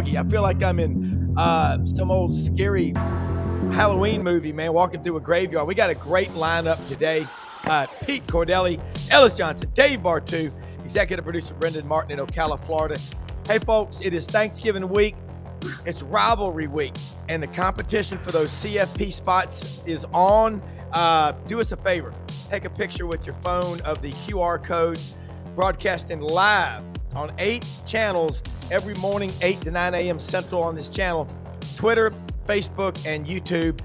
foggy. I feel like I'm in some old scary Halloween movie, man, walking through a graveyard. We got a great lineup today. Pete Cordelli, Ellis Johnson, Dave Bartoo, executive producer Brenden Martin in Ocala, Florida. Hey, folks, it is Thanksgiving week. It's Rivalry week, and the competition for those CFP spots is on. Do us a favor. Take a picture with your phone of the QR code, broadcasting live on 8 channels every morning, 8 to 9 a.m. Central on this channel, Twitter, Facebook, and YouTube.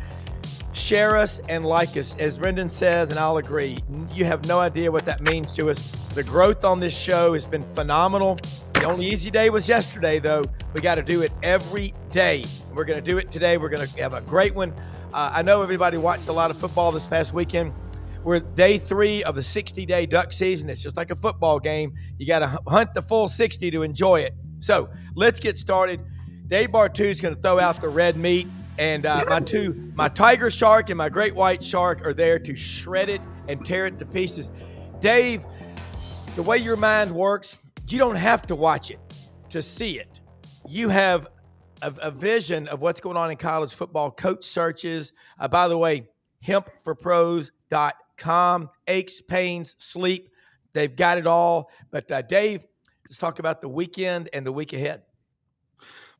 Share us and like us. As Brenden says, and I'll agree, you have no idea what that means to us. The growth on this show has been phenomenal. The only easy day was yesterday, though. We got to do it every day. We're going to do it today. We're going to have a great one. I know everybody watched a lot of football this past weekend. We're day 3 of the 60-day duck season. It's just like a football game. You got to hunt the full 60 to enjoy it. So let's get started. Dave Bartoo is going to throw out the red meat, and my tiger shark and my great white shark are there to shred it and tear it to pieces. Dave, the way your mind works, you don't have to watch it to see it. You have a vision of what's going on in college football, coach searches. By the way, hempforpros.com, aches, pains, sleep. They've got it all. But Dave, let's talk about the weekend and the week ahead.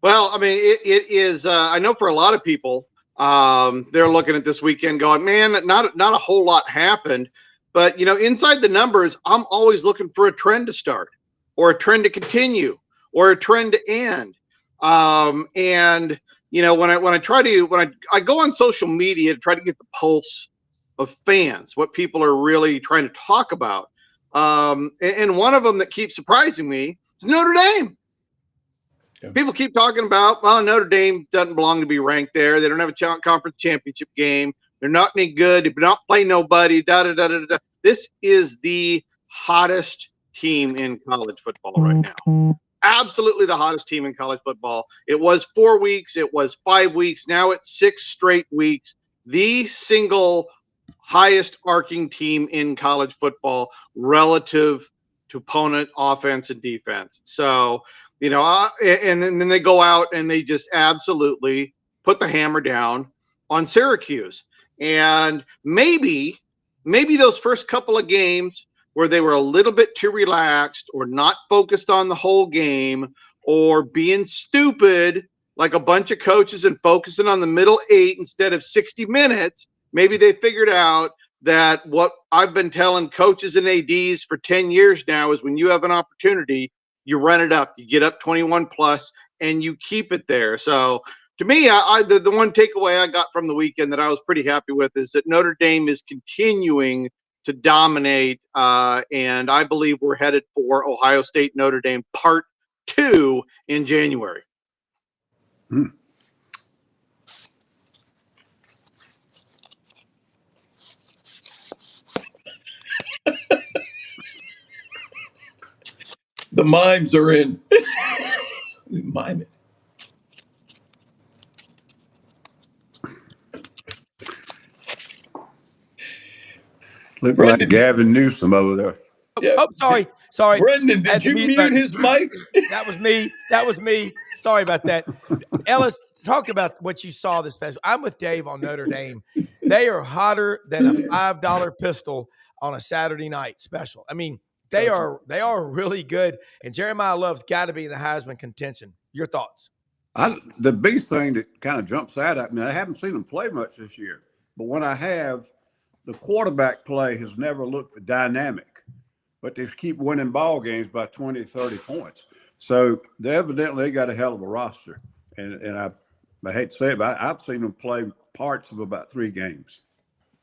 Well, I mean, it is, I know for a lot of people, they're looking at this weekend going, man, not a whole lot happened. But, you know, inside the numbers, I'm always looking for a trend to start or a trend to continue or a trend to end. And, you know, when I go on social media to try to get the pulse of fans, what people are really trying to talk about. And one of them that keeps surprising me is Notre Dame. Yeah. People keep talking about, well, Notre Dame doesn't belong to be ranked there. They don't have a conference championship game. They're not any good. They do not play nobody. This is the hottest team in college football right now. Absolutely the hottest team in college football. It was 4 weeks. It was 5 weeks. Now it's 6 straight weeks. The single highest arcing team in college football relative to opponent offense and defense. So, you know, and then they go out and they just absolutely put the hammer down on Syracuse. And maybe those first couple of games where they were a little bit too relaxed or not focused on the whole game or being stupid like a bunch of coaches and focusing on the middle 8 instead of 60 minutes, maybe they figured out that what I've been telling coaches and ADs for 10 years now is when you have an opportunity, you run it up, you get up 21 plus, and you keep it there. So to me, the one takeaway I got from the weekend that I was pretty happy with is that Notre Dame is continuing to dominate, and I believe we're headed for Ohio State Notre Dame Part 2 in January. The mimes are in. We mime it. Look like Gavin Newsom over there. Yeah. Oh, sorry. Brenden, did you mute his mic? That was me. Sorry about that. Ellis, talk about what you saw this past. I'm with Dave on Notre Dame. They are hotter than a $5 pistol on a Saturday night special. I mean, they are really good. And Jeremiah Love's got to be in the Heisman contention. Your thoughts? The biggest thing that kind of jumps out at me, I haven't seen them play much this year, but when I have, the quarterback play has never looked dynamic, but they keep winning ball games by 20, 30 points. So they evidently got a hell of a roster. And I hate to say it, but I've seen them play parts of about 3 games.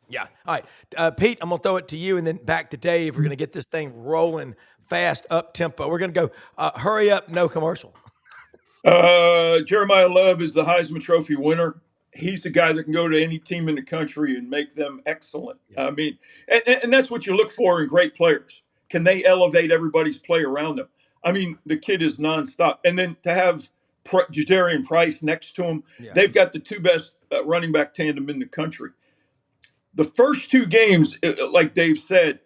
Yeah. All right. Pete, I'm going to throw it to you and then back to Dave. We're going to get this thing rolling fast, up tempo. We're going to go hurry up, no commercial. Jeremiah Love is the Heisman Trophy winner. He's the guy that can go to any team in the country and make them excellent. Yeah. I mean, and that's what you look for in great players. Can they elevate everybody's play around them? I mean, the kid is nonstop. And then to have Jadarian Price next to him, they've got the 2 best running back tandem in the country. The first 2 games, like Dave said,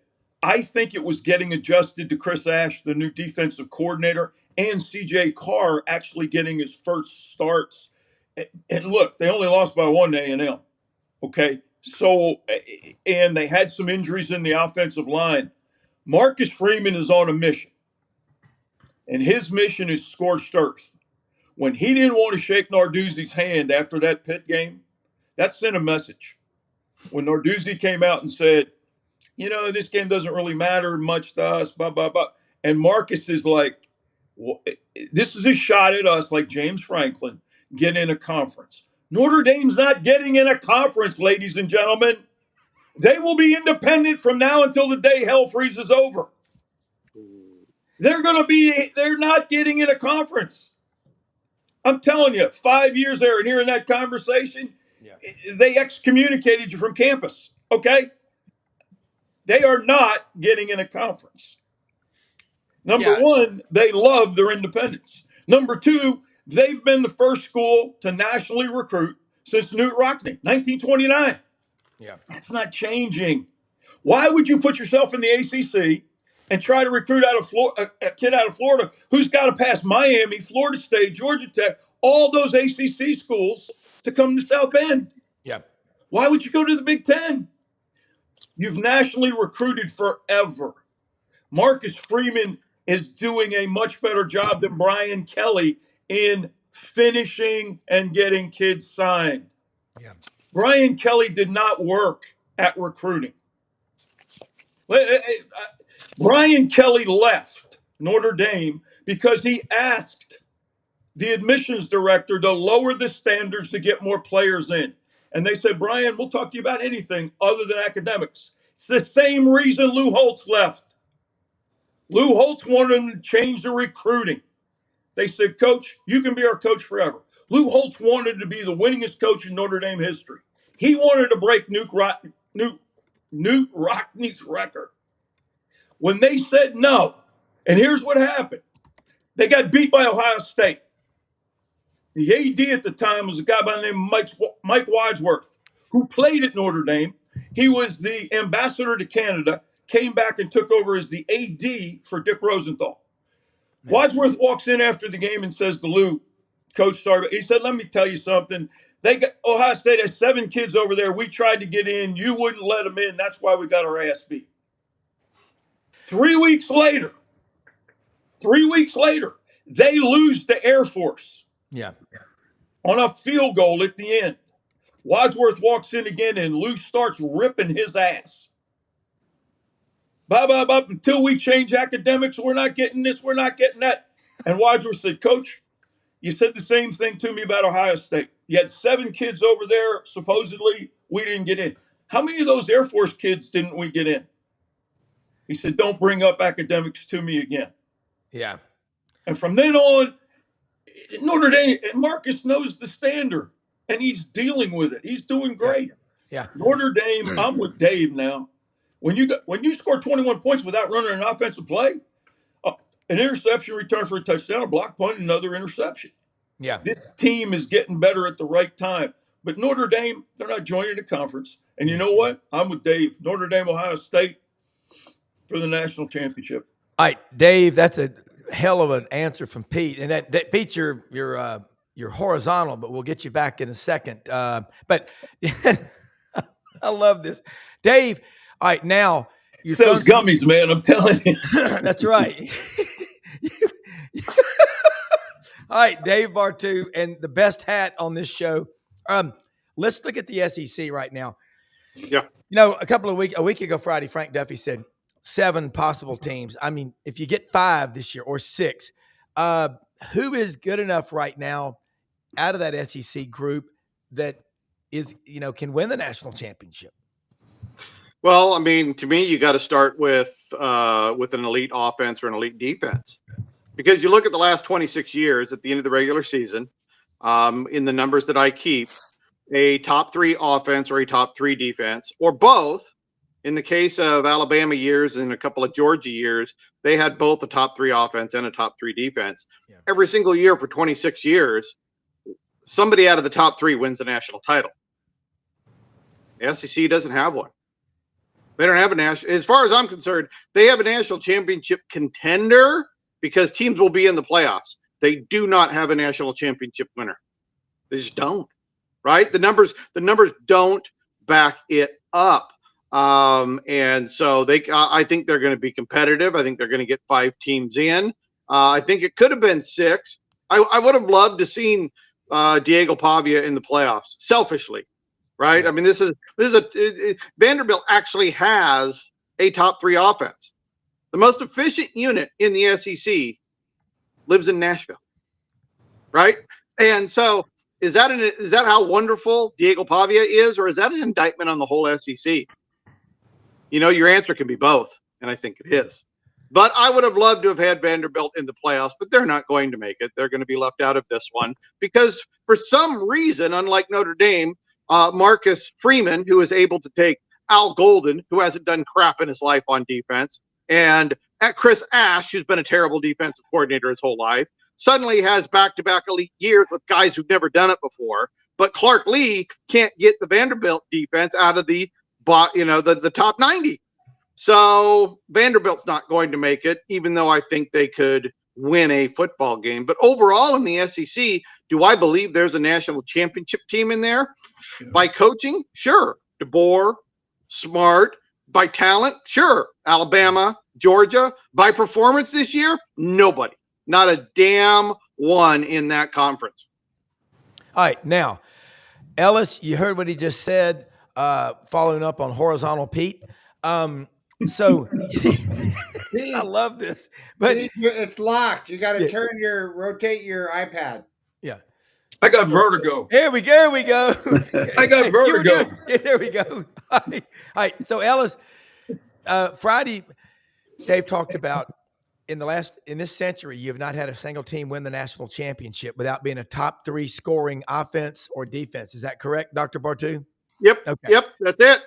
I think it was getting adjusted to Chris Ash, the new defensive coordinator, and CJ Carr actually getting his first starts. And look, they only lost by 1 to A&M. Okay. So, and they had some injuries in the offensive line. Marcus Freeman is on a mission, and his mission is scorched earth. When he didn't want to shake Narduzzi's hand after that Pitt game, that sent a message. When Narduzzi came out and said, this game doesn't really matter much to us, blah, blah, blah. And Marcus is like, well, this is a shot at us, like James Franklin, get in a conference. Notre Dame's not getting in a conference, ladies and gentlemen. They will be independent from now until the day hell freezes over. They're not getting in a conference. I'm telling you, 5 years there and hearing that conversation, they excommunicated you from campus, okay? They are not getting in a conference. Number one, they love their independence. Number two, they've been the first school to nationally recruit since Knute Rockne, 1929. Yeah. That's not changing. Why would you put yourself in the ACC and try to recruit a kid out of Florida who's got to pass Miami, Florida State, Georgia Tech, all those ACC schools to come to South Bend? Yeah. Why would you go to the Big Ten? You've nationally recruited forever. Marcus Freeman is doing a much better job than Brian Kelly in finishing and getting kids signed. Yeah. Brian Kelly did not work at recruiting. Brian Kelly left Notre Dame because he asked the admissions director to lower the standards to get more players in. And they said, Brian, we'll talk to you about anything other than academics. It's the same reason Lou Holtz left. Lou Holtz wanted him to change the recruiting. They said, Coach, you can be our coach forever. Lou Holtz wanted to be the winningest coach in Notre Dame history. He wanted to break Knute Rockne's record. When they said no, and here's what happened. They got beat by Ohio State. The AD at the time was a guy by the name of Mike Wadsworth, who played at Notre Dame. He was the ambassador to Canada, came back and took over as the AD for Dick Rosenthal. Man. Wadsworth walks in after the game and says to Lou, Coach, sorry, he said, let me tell you something. Ohio State has 7 kids over there. We tried to get in. You wouldn't let them in. That's why we got our ass beat. 3 weeks later, they lose to Air Force. Yeah. On a field goal at the end. Wadsworth walks in again, and Lou starts ripping his ass. Until we change academics, we're not getting this, we're not getting that. And Wadsworth said, Coach, you said the same thing to me about Ohio State. You had 7 kids over there, supposedly, we didn't get in. How many of those Air Force kids didn't we get in? He said, don't bring up academics to me again. Yeah. And from then on, Notre Dame, and Marcus knows the standard, and he's dealing with it. He's doing great. Yeah. Notre Dame, I'm with Dave now. When you score 21 points without running an offensive play, an interception return for a touchdown, a block punt, another interception. Yeah. This team is getting better at the right time. But Notre Dame, they're not joining the conference. And you know what? I'm with Dave. Notre Dame, Ohio State for the national championship. All right, Dave, that's a hell of an answer from Pete. And that Pete, you're horizontal, but we'll get you back in a second. But I love this. Dave, all right, now you're those gummies, man. I'm telling you. That's right. All right, Dave Bartoo, and the best hat on this show. Let's look at the SEC right now. Yeah. A week ago Friday, Frank Duffy said 7 possible teams. I mean, if you get 5 this year or 6, who is good enough right now out of that SEC group that is, can win the national championship? Well, I mean, to me, you got to start with an elite offense or an elite defense, because you look at the last 26 years at the end of the regular season, in the numbers that I keep, a top 3 offense or a top 3 defense, or both. In the case of Alabama years and a couple of Georgia years, they had both a top 3 offense and a top 3 defense. Yeah. Every single year for 26 years, somebody out of the top 3 wins the national title. The SEC doesn't have one. They don't have a national, as far as I'm concerned, they have a national championship contender because teams will be in the playoffs. They do not have a national championship winner. They just don't, right? The numbers don't back it up. And so I think they're going to be competitive. I think they're going to get 5 teams in. I think it could have been 6. I would have loved to seen Diego Pavia in the playoffs, selfishly, right? Yeah. I mean, Vanderbilt actually has a top 3 offense. The most efficient unit in the SEC lives in Nashville, right? And so is that how wonderful Diego Pavia is, or is that an indictment on the whole SEC? Your answer can be both, and I think it is. But I would have loved to have had Vanderbilt in the playoffs, but they're not going to make it. They're going to be left out of this one because for some reason, unlike Notre Dame, Marcus Freeman, who is able to take Al Golden, who hasn't done crap in his life on defense, and at Chris Ash, who's been a terrible defensive coordinator his whole life, suddenly has back-to-back elite years with guys who've never done it before. But Clark Lee can't get the Vanderbilt defense out of the top 90. So Vanderbilt's not going to make it, even though I think they could win a football game. But overall in the SEC, do I believe there's a national championship team in there? Yeah. By coaching? Sure. DeBoer, Smart. By talent? Sure. Alabama, Georgia. By performance this year? Nobody. Not a damn one in that conference. All right. Now, Ellis, you heard what he just said, following up on Horizontal Pete. So I love this, but it's locked. You got to rotate your iPad. Yeah. I got vertigo. There we go. I got vertigo. There we go. All right. So Ellis, Friday, Dave talked about in this century, you have not had a single team win the national championship without being a top 3 scoring offense or defense. Is that correct, Dr. Bartoo? Yep. Okay. Yep. That's it.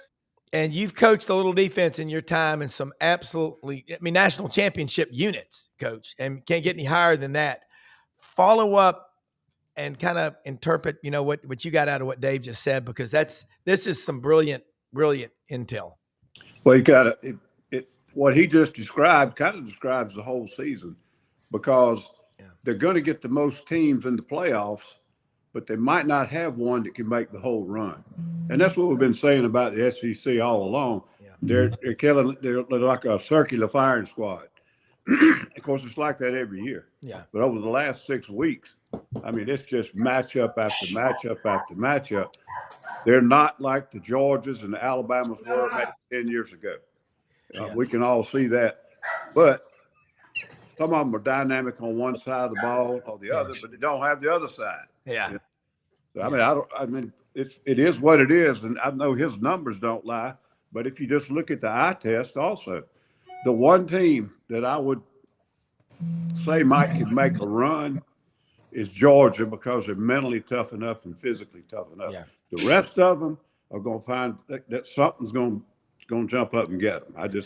And you've coached a little defense in your time and some national championship units, Coach, and can't get any higher than that. Follow up and kind of interpret, what you got out of what Dave just said, because this is some brilliant intel. Well, you got what he just described kind of describes the whole season, because they're going to get the most teams in the playoffs, but they might not have one that can make the whole run. And that's what we've been saying about the SEC all along. Yeah. They're like a circular firing squad. Of course, it's like that every year. Yeah. But over the last 6 weeks, it's just matchup after matchup after matchup. They're not like the Georgias and the Alabamas were maybe 10 years ago. We can all see that. But some of them are dynamic on one side of the ball or the other, but they don't have the other side. Yeah. So, it is what it is. And I know his numbers don't lie, but if you just look at the eye test also, the one team that I would say could make a run is Georgia, because they're mentally tough enough and physically tough enough. Yeah. The rest of them are going to find that something's going to jump up and get them.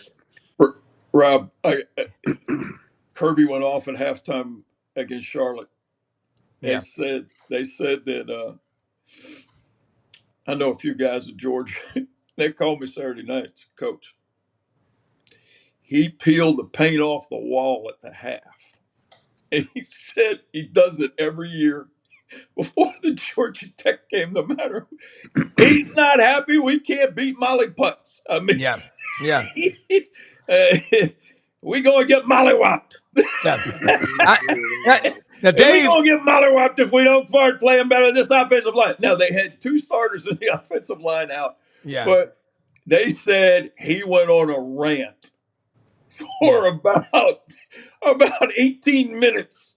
Rob, Kirby went off at halftime against Charlotte. They said that I know a few guys at Georgia. They called me Saturday night, Coach. He peeled the paint off the wall at the half. And he said he does it every year before the Georgia Tech game, no matter. He's not happy we can't beat Molly Putts. Yeah. We going to get mollywopped. Now, Dave, we going to get mollywopped if we don't start playing better this offensive line. Now, they had 2 starters in the offensive line out. Yeah. But they said he went on a rant for about 18 minutes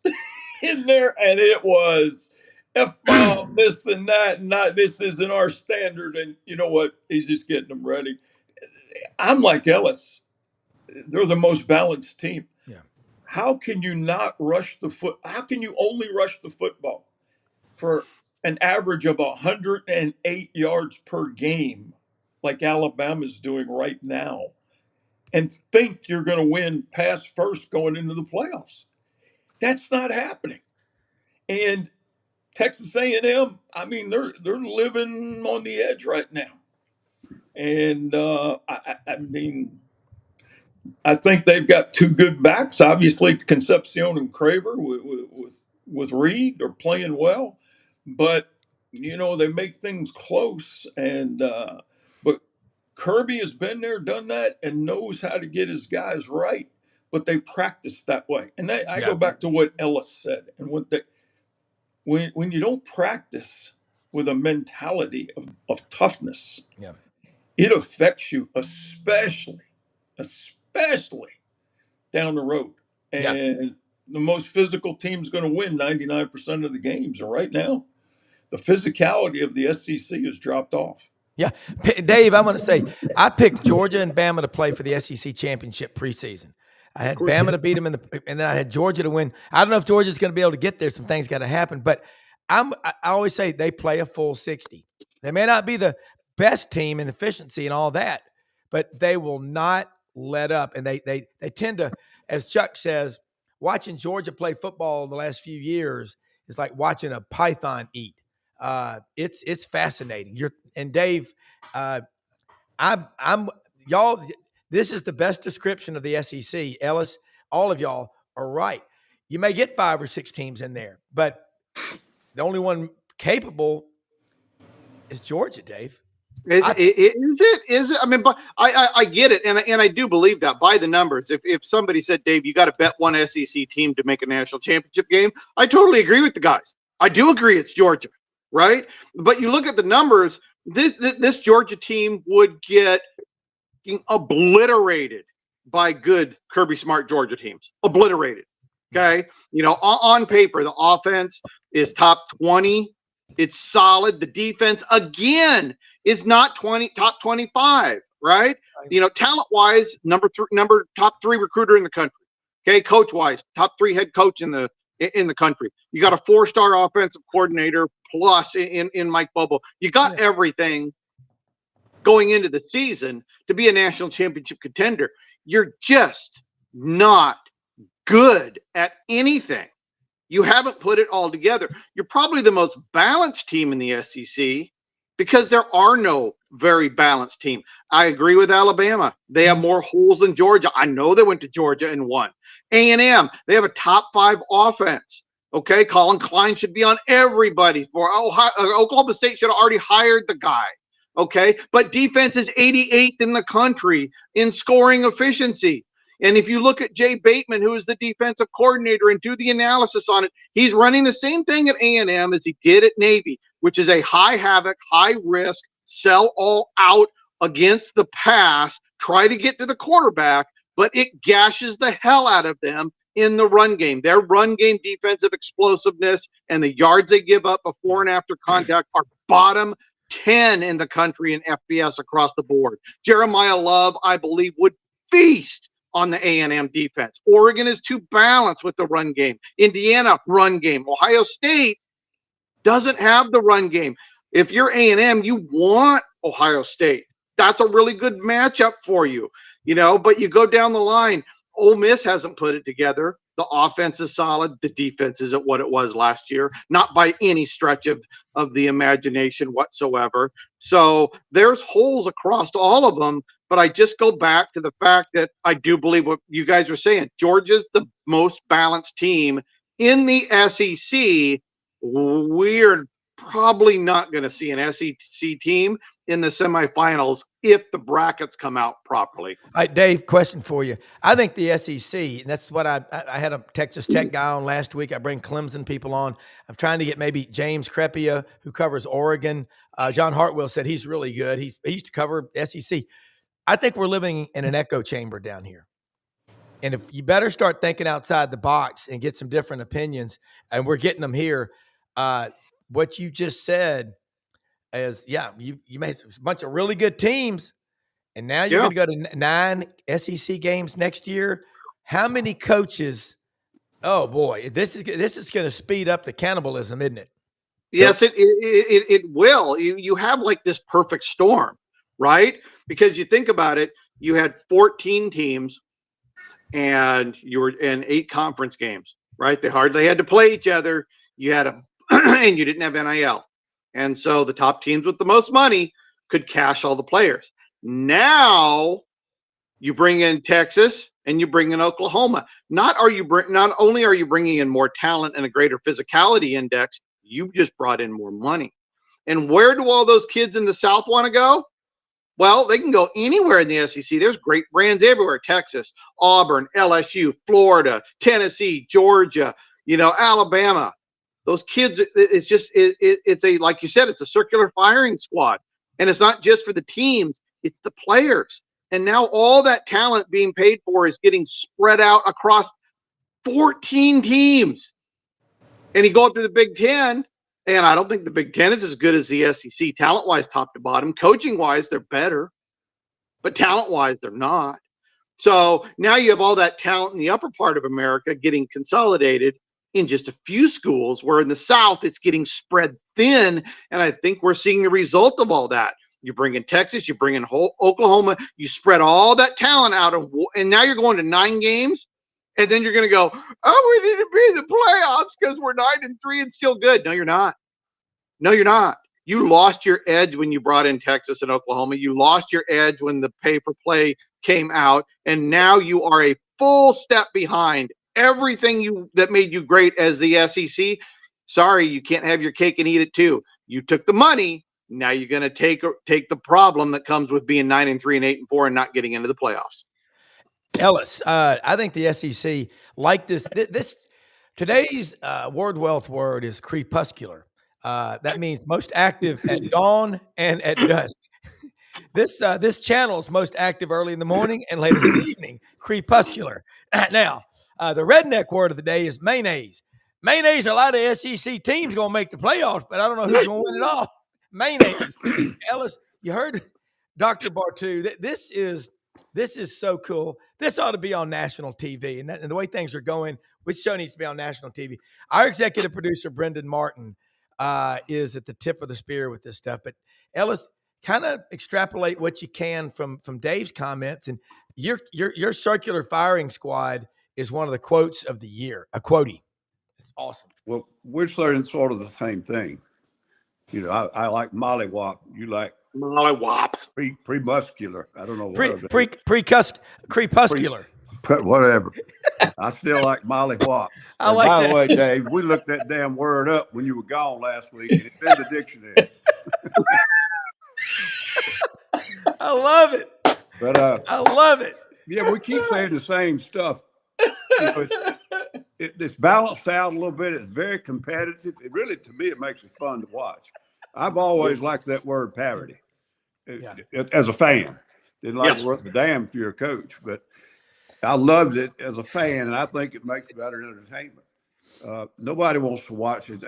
in there, and it was F-bomb, this and that, and not, this isn't our standard. And you know what? He's just getting them ready. I'm like Ellis. They're the most balanced team. Yeah. How can you not rush the foot? How can you only rush the football for an average of 108 yards per game, like Alabama's doing right now, and think you're going to win pass first going into the playoffs? That's not happening. And Texas A&M, they're living on the edge right now. And I think they've got two good backs. Obviously, Concepcion and Craver with Reed are playing well, but they make things close. And but Kirby has been there, done that, and knows how to get his guys right. But they practice that way, and I Yeah. go back to what Ellis said, and when you don't practice with a mentality of toughness, Yeah. it affects you, especially down the road. Yeah. And the most physical team's going to win 99% of the games. And right now, the physicality of the SEC has dropped off. Yeah. Dave, I'm going to say I picked Georgia and Bama to play for the SEC championship preseason. I had Bama to beat them and then I had Georgia to win. I don't know if Georgia's going to be able to get there. Some things got to happen, but I always say they play a full 60. They may not be the best team in efficiency and all that, but they will not let up. And they tend to, as Chuck says, watching Georgia play football the last few years is like watching a python eat. It's fascinating. And Dave, I'm y'all. This is the best description of the SEC. Ellis, all of y'all are right. You may get 5 or 6 teams in there, but the only one capable is Georgia. Dave, Is it? I mean, but I get it, and I do believe that by the numbers. If somebody said, Dave, you got to bet one SEC team to make a national championship game, I totally agree with the guys. I do agree it's Georgia, right? But you look at the numbers. This Georgia team would get obliterated by good Kirby Smart Georgia teams. Obliterated. Okay, on paper, the offense is top 20. It's solid. The defense again is not top 25, right? Talent wise, top 3 recruiter in the country. Okay, coach wise, top 3 head coach in the country. You got a 4-star offensive coordinator plus in Mike Bobo. You got everything going into the season to be a national championship contender. You're just not good at anything. You haven't put it all together. You're probably the most balanced team in the SEC because there are no very balanced team. I agree with Alabama. They have more holes than Georgia. I know they went to Georgia and won. A&M, they have a top 5 offense. Okay, Colin Klein should be on everybody's board. Oklahoma State should have already hired the guy. Okay, but defense is 88th in the country in scoring efficiency. And if you look at Jay Bateman, who is the defensive coordinator, and do the analysis on it, he's running the same thing at A&M as he did at Navy, which is a high havoc, high risk, sell all out against the pass, try to get to the quarterback, but it gashes the hell out of them in the run game. Their run game defensive explosiveness and the yards they give up before and after contact are bottom 10 in the country in FBS across the board. Jeremiah Love, I believe, would feast on the A&M defense. Oregon is too balanced with the run game. Indiana, run game. Ohio State doesn't have the run game. If you're A&M, you want Ohio State. That's a really good matchup for you, but you go down the line. Ole Miss hasn't put it together. The offense is solid. The defense isn't what it was last year, not by any stretch of the imagination whatsoever. So there's holes across all of them, but I just go back to the fact that I do believe what you guys are saying. Georgia's the most balanced team in the SEC. We're probably not going to see an SEC team in the semifinals if the brackets come out properly. All right, Dave, question for you. I think the SEC, and that's what I had a Texas Tech guy on last week. I bring Clemson people on. I'm trying to get maybe James Crepia, who covers Oregon. John Hartwell said he's really good. He used to cover SEC. I think we're living in an echo chamber down here. And if you better start thinking outside the box and get some different opinions, and we're getting them here. What you just said is, you made a bunch of really good teams, and now you're going to go to 9 SEC games next year. How many coaches? Oh boy, this is going to speed up the cannibalism, isn't it? Yes, it will. You have like this perfect storm, right? Because you think about it, you had 14 teams, and you were in 8 conference games, right? They hardly had to play each other. You had and you didn't have NIL. And so the top teams with the most money could cash all the players. Now You bring in Texas and you bring in Oklahoma. Not only are you bringing in more talent and a greater physicality index, you just brought in more money. And where do all those kids in the South want to go? Well, they can go anywhere in the SEC. There's great brands everywhere. Texas, Auburn, LSU, Florida, Tennessee, Georgia, Alabama. Those kids, it's a, like you said, it's a circular firing squad. And it's not just for the teams, it's the players. And now all that talent being paid for is getting spread out across 14 teams. And you go up to the Big Ten, and I don't think the Big Ten is as good as the SEC, talent-wise, top to bottom. Coaching-wise, they're better. But talent-wise, they're not. So now you have all that talent in the upper part of America getting consolidated in just a few schools, where in the South, it's getting spread thin. And I think we're seeing the result of all that. You bring in Texas, you bring in Oklahoma, you spread all that talent out, and now you're going to 9 games. And then you're going to go, oh, we need to be in the playoffs because we're 9-3 and still good. No, you're not. No, you're not. You lost your edge when you brought in Texas and Oklahoma. You lost your edge when the pay-for-play came out. And now you are a full step behind everything that made you great as the SEC. Sorry, you can't have your cake and eat it too. You took the money. Now you're going to take the problem that comes with being 9-3 and 8-4 and not getting into the playoffs. Ellis, I think the SEC, like this today's word wealth word is crepuscular. That means most active at dawn and at dusk. This channel is most active early in the morning and later in the evening. Crepuscular. Now, the redneck word of the day is mayonnaise. Mayonnaise, a lot of SEC teams going to make the playoffs, but I don't know who's going to win it all. Mayonnaise. Ellis, you heard Dr. Bartoo. This is so cool. This ought to be on national TV. And the way things are going, which show needs to be on national TV. Our executive producer, Brenden Martin, is at the tip of the spear with this stuff. But Ellis, kind of extrapolate what you can from Dave's comments. And your circular firing squad is one of the quotes of the year, a quotey. It's awesome. Well, we're saying sort of the same thing. I like mollywop. You like mollywop. Pre-muscular. I don't know what. Crepuscular. Whatever. I still like mollywop. By the way, Dave, we looked that damn word up when you were gone last week, and it's in the dictionary. I love it. But I love it. Yeah, we keep saying the same stuff. It's balanced out a little bit. It's very competitive. It really, to me, it makes it fun to watch. I've always liked that word parity. As a fan. Didn't like it worth a damn if you're a coach, but I loved it as a fan, and I think it makes better entertainment. Nobody wants to watch it.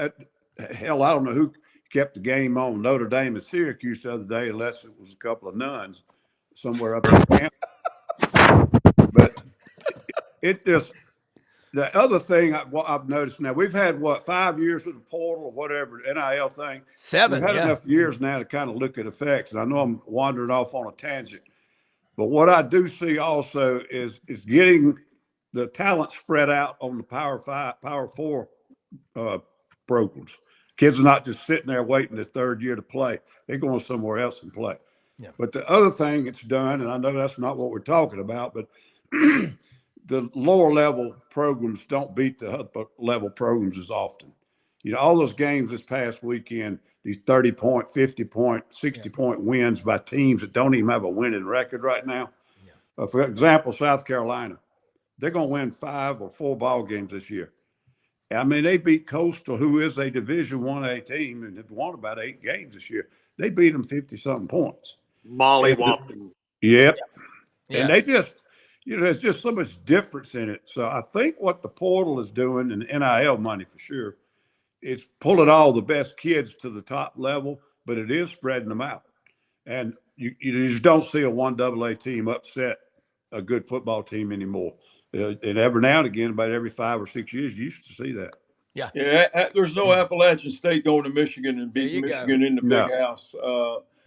Hell, I don't know who kept the game on Notre Dame and Syracuse the other day, unless it was a couple of nuns somewhere up in camp. But it just, the other thing I've noticed now, we've had 5 years of the portal or whatever, NIL thing. 7. We've had enough years now to kind of look at effects. And I know I'm wandering off on a tangent, but what I do see also is getting the talent spread out on the Power 5, Power 4 programs. Kids are not just sitting there waiting the third year to play. They're going somewhere else and play. Yeah. But the other thing it's done, and I know that's not what we're talking about, but the lower level programs don't beat the upper level programs as often. All those games this past weekend, these 30-point, 50-point, 60-point wins by teams that don't even have a winning record right now. Yeah. For example, South Carolina, they're going to win 5 or 4 ball games this year. I mean, they beat Coastal, who is a Division 1A team, and have won about 8 games this year. They beat them 50-something points. Mollywopping. Yep. Yeah. And they just, there's just so much difference in it. So I think what the portal is doing, and NIL money for sure, is pulling all the best kids to the top level, but it is spreading them out. And you just don't see a 1AA team upset a good football team anymore. And every now and again, about every 5 or 6 years, you used to see that. Yeah. There's no Appalachian State going to Michigan and beating Michigan in the big house.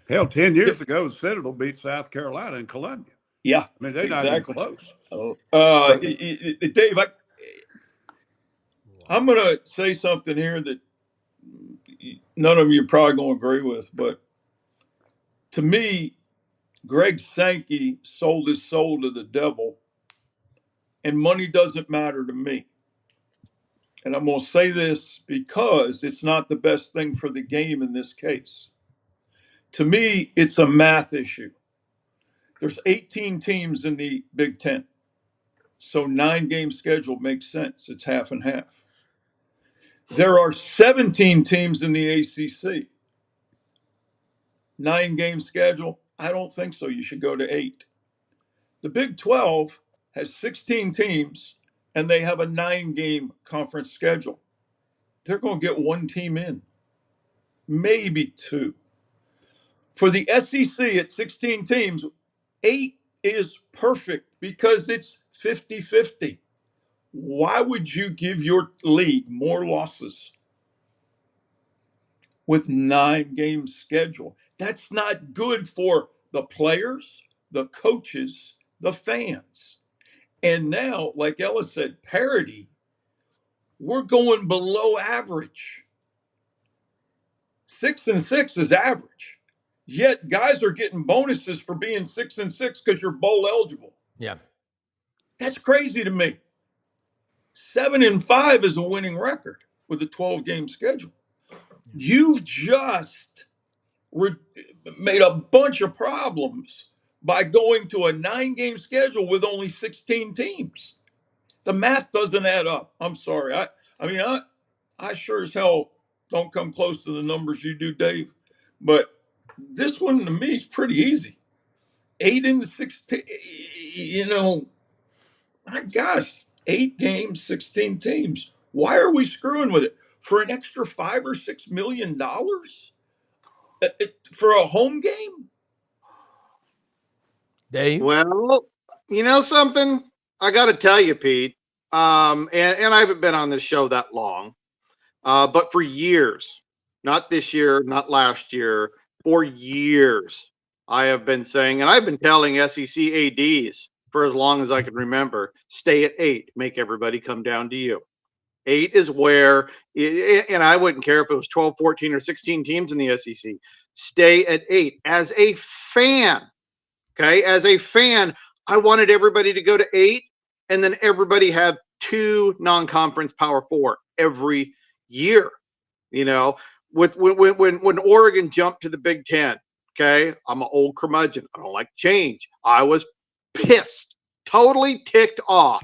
Hell, 10 years ago, the Citadel beat South Carolina in Columbia. Yeah. I mean, they're not even close. Dave, I'm going to say something here that none of you are probably going to agree with, but to me, Greg Sankey sold his soul to the devil, and money doesn't matter to me. And I'm going to say this because it's not the best thing for the game in this case. To me, it's a math issue. There's 18 teams in the Big Ten, so 9-game schedule makes sense. It's half and half. There are 17 teams in the ACC. 9-game schedule? I don't think so. You should go to 8. The Big 12 has 16 teams, and they have a 9-game conference schedule. They're going to get one team in, maybe 2. For the SEC at 16 teams, 8 is perfect because it's 50-50. Why would you give your league more losses with 9-game schedule? That's not good for the players, the coaches, the fans. And now, like Ellis said, parity, we're going below average. 6-6 is average. Yet guys are getting bonuses for being 6-6 because you're bowl eligible. Yeah. That's crazy to me. 7-5 is a winning record with a 12-game schedule. You've just made a bunch of problems by going to a 9-game schedule with only 16 teams. The math doesn't add up. I'm sorry. I sure as hell don't come close to the numbers you do, Dave. But this one to me is pretty easy. 8 into 16, my gosh, 8 games, 16 teams. Why are we screwing with it? For an extra $5 or $6 million for a home game? Dave? Well, you know something? I got to tell you, Pete, and I haven't been on this show that long, but for years, not this year, not last year, for years, I have been saying, and I've been telling SEC ADs for as long as I can remember, stay at 8, make everybody come down to you. 8 is where, and I wouldn't care if it was 12, 14, or 16 teams in the SEC. Stay at 8. As a fan, okay, as a fan, I wanted everybody to go to 8, and then everybody have 2 non-conference Power 4 every year. You know, when Oregon jumped to the Big Ten, okay, I'm an old curmudgeon. I don't like change. I was pissed, totally ticked off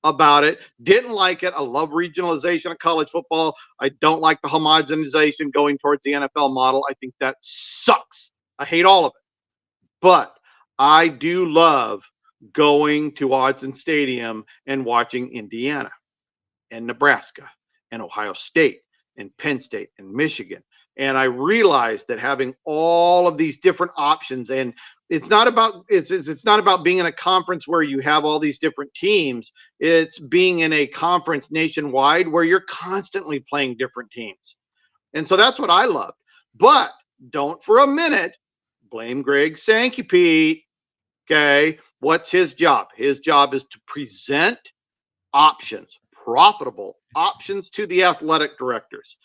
about it. Didn't like it. I love regionalization of college football. I don't like the homogenization going towards the NFL model. I think that sucks. I hate all of it. But I do love going to Autzen Stadium and watching Indiana and Nebraska and Ohio State and Penn State and Michigan. And I realized that having all of these different options, and it's not about being in a conference where you have all these different teams. It's being in a conference nationwide where you're constantly playing different teams. And so that's what I loved. But don't for a minute blame Greg Sankey, Pete. Okay, what's his job? His job is to present options, profitable options to the athletic directors.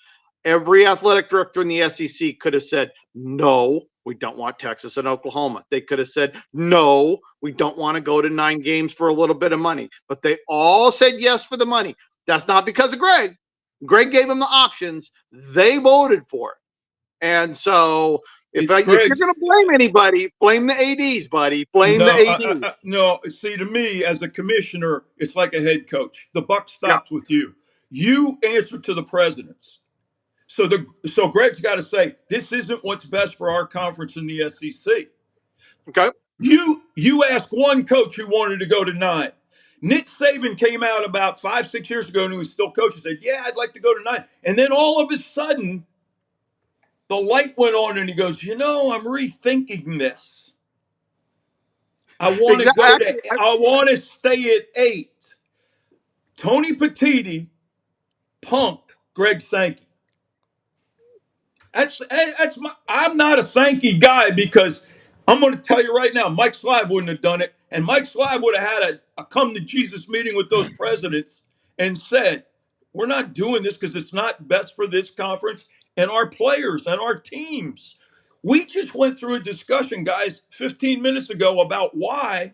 Every athletic director in the SEC could have said, no, we don't want Texas and Oklahoma. They could have said, no, we don't want to go to 9 games for a little bit of money. But they all said yes for the money. That's not because of Greg. Greg gave them the options. They voted for it. And so if you're going to blame anybody, blame the ADs, buddy. Blame the ADs. No, see, to me, as a commissioner, it's like a head coach. The buck stops with you. You answer to the presidents. So Greg's got to say, this isn't what's best for our conference in the SEC. Okay. You ask one coach who wanted to go to 9. Nick Saban came out about 5-6 years ago and he was still coaching, said, yeah, I'd like to go to 9. And then all of a sudden, the light went on and he goes, I'm rethinking this. I want to go to, I want to stay at 8. Tony Petitti punked Greg Sankey. I'm not a Sankey guy because I'm going to tell you right now, Mike Slive wouldn't have done it. And Mike Slive would have had a come to Jesus meeting with those presidents and said, we're not doing this because it's not best for this conference and our players and our teams. We just went through a discussion, guys, 15 minutes ago about why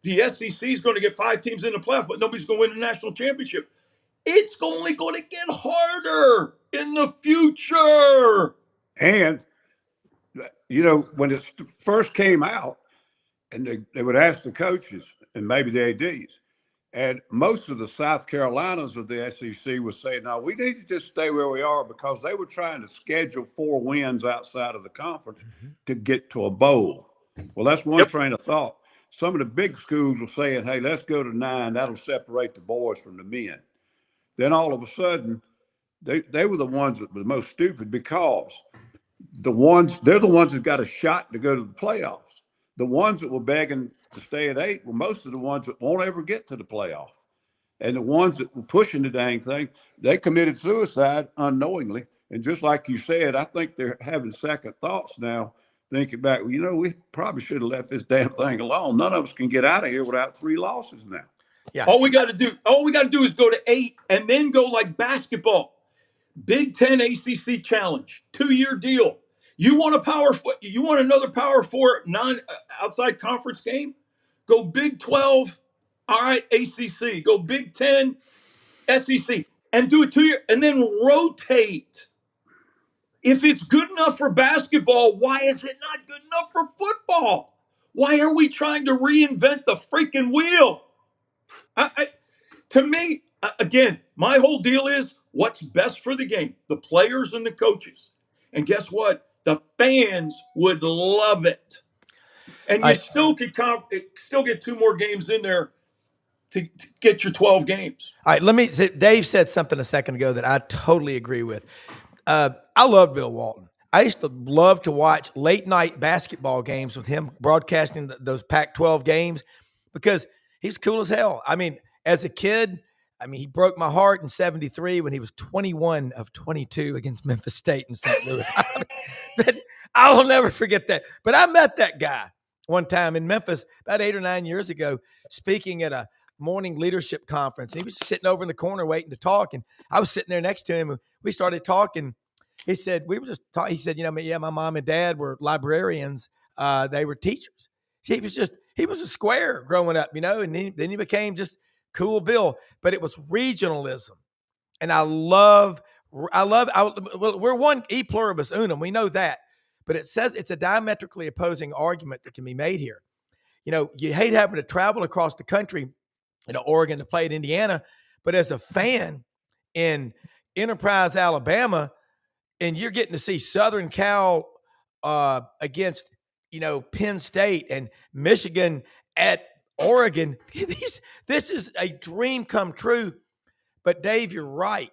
the SEC is going to get 5 teams in the playoff, but nobody's going to win the national championship. It's only going to get harder in the future. And, when it first came out, and they would ask the coaches and maybe the ADs, and most of the South Carolinas of the SEC was saying, no, we need to just stay where we are, because they were trying to schedule 4 wins outside of the conference to get to a bowl. Well, that's one train of thought. Some of the big schools were saying, hey, let's go to 9. That'll separate the boys from the men. Then all of a sudden, they were the ones that were the most stupid, because they're the ones that got a shot to go to the playoffs. The ones that were begging to stay at 8 were most of the ones that won't ever get to the playoff. And the ones that were pushing the dang thing, they committed suicide unknowingly. And just like you said, I think they're having second thoughts now, thinking back, we probably should have left this damn thing alone. None of us can get out of here without 3 losses now. Yeah. All we got to do is go to 8 and then go like basketball. Big 10 ACC challenge, 2-year deal. You want another Power 4 outside conference game? Go Big 12. All right, ACC. Go Big 10, SEC, and do it 2 years, and then rotate. If it's good enough for basketball, why is it not good enough for football? Why are we trying to reinvent the freaking wheel? To me, again, my whole deal is what's best for the game, the players and the coaches. And guess what? The fans would love it. And you still get 2 more games in there to get your 12 games. All right, let me say, Dave said something a second ago that I totally agree with. I love Bill Walton. I used to love to watch late night basketball games with him broadcasting those Pac-12 games, because he's cool as hell. I mean, as a kid, he broke my heart in '73 when he was 21 of 22 against Memphis State in St. Louis. I'll never forget that. But I met that guy one time in Memphis about 8 or 9 years ago, speaking at a morning leadership conference. He was sitting over in the corner waiting to talk, and I was sitting there next to him, and we started talking. He said, we were just talking. He said, my mom and dad were librarians. They were teachers. He was a square growing up, and then he became just cool Bill. But it was regionalism. And we're one e pluribus unum. We know that. But it says it's a diametrically opposing argument that can be made here. You hate having to travel across the country, Oregon to play at Indiana. But as a fan in Enterprise, Alabama, and you're getting to see Southern Cal against, Penn State and Michigan at Oregon, this is a dream come true. But Dave, you're right.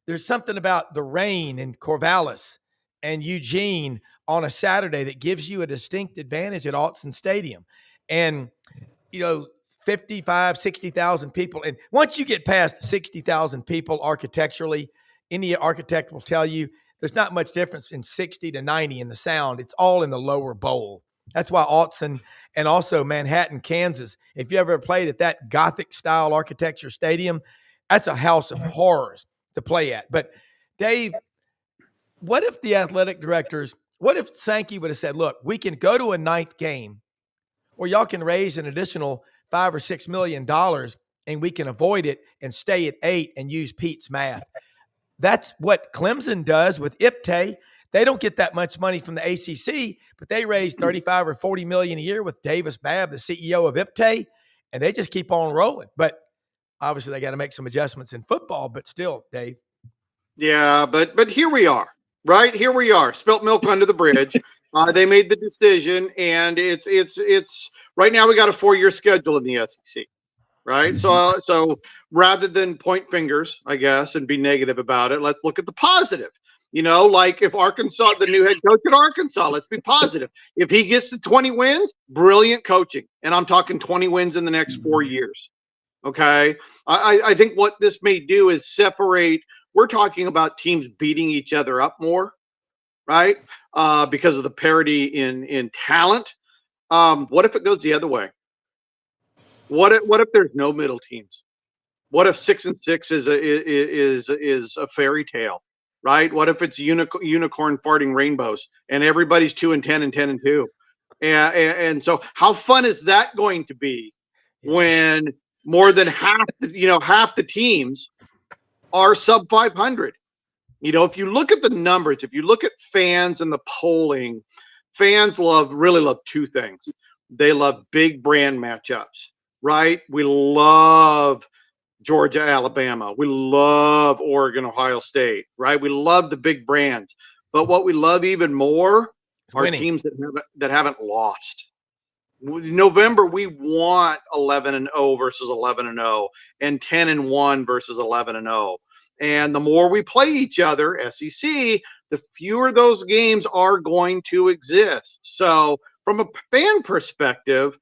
There's something about the rain in Corvallis and Eugene on a Saturday that gives you a distinct advantage at Autzen Stadium. And, 55, 60,000 people. And once you get past 60,000 people architecturally, any architect will tell you there's not much difference in 60 to 90 in the sound. It's all in the lower bowl. That's why Autzen and also Manhattan, Kansas, if you ever played at that Gothic-style architecture stadium, that's a house of horrors to play at. But, Dave, what if Sankey would have said, look, we can go to a 9th game, or y'all can raise an additional $5 or $6 million, and we can avoid it and stay at 8 and use Pete's math. That's what Clemson does with IPTAY. They don't get that much money from the ACC, but they raise 35 or 40 million a year with Davis Babb, the CEO of IPTAY, and they just keep on rolling. But obviously they got to make some adjustments in football, but still, Dave. Yeah, but here we are, right? Here we are, spilt milk under the bridge. They made the decision, and it's right now we got a 4-year schedule in the SEC. Right. So rather than point fingers, I guess, and be negative about it, let's look at the positive. Like if Arkansas, the new head coach at Arkansas, let's be positive. If he gets to 20 wins, brilliant coaching. And I'm talking 20 wins in the next 4 years. Okay. I think what this may do is separate. We're talking about teams beating each other up more, right? Because of the parity in talent. What if it goes the other way? What if there's no middle teams? What if 6 and 6 is a fairy tale? right? What if it's unicorn farting rainbows and everybody's 2-10 and 10-2? And so how fun is that going to be when more than half the teams are sub 500? If you look at the numbers, if you look at fans and the polling, fans really love two things. They love big brand matchups, right? We love Georgia, Alabama. We love Oregon, Ohio State, right? We love the big brands. But what we love even more are teams that haven't lost. November, we want 11-0 versus 11-0 and 10-1 versus 11-0. And the more we play each other, SEC, the fewer those games are going to exist. So from a fan perspective,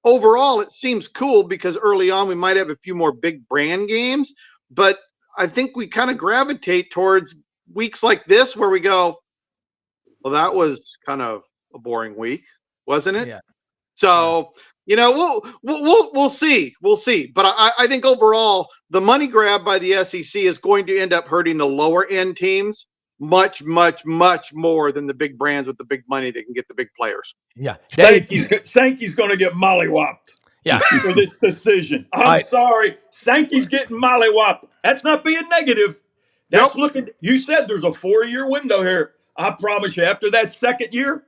overall, it seems cool because early on we might have a few more big brand games, but I think we kind of gravitate towards weeks like this where we go, well, that was kind of a boring week, wasn't it? Yeah. So, we'll see. We'll see. But I think overall, the money grab by the SEC is going to end up hurting the lower end teams much, much, much more than the big brands with the big money that can get the big players. Yeah. Sankey's going to get mollywopped. Yeah. For this decision. I'm sorry. Sankey's getting mollywopped. That's not being negative. That's looking. You said there's a 4-year window here. I promise you, after that second year.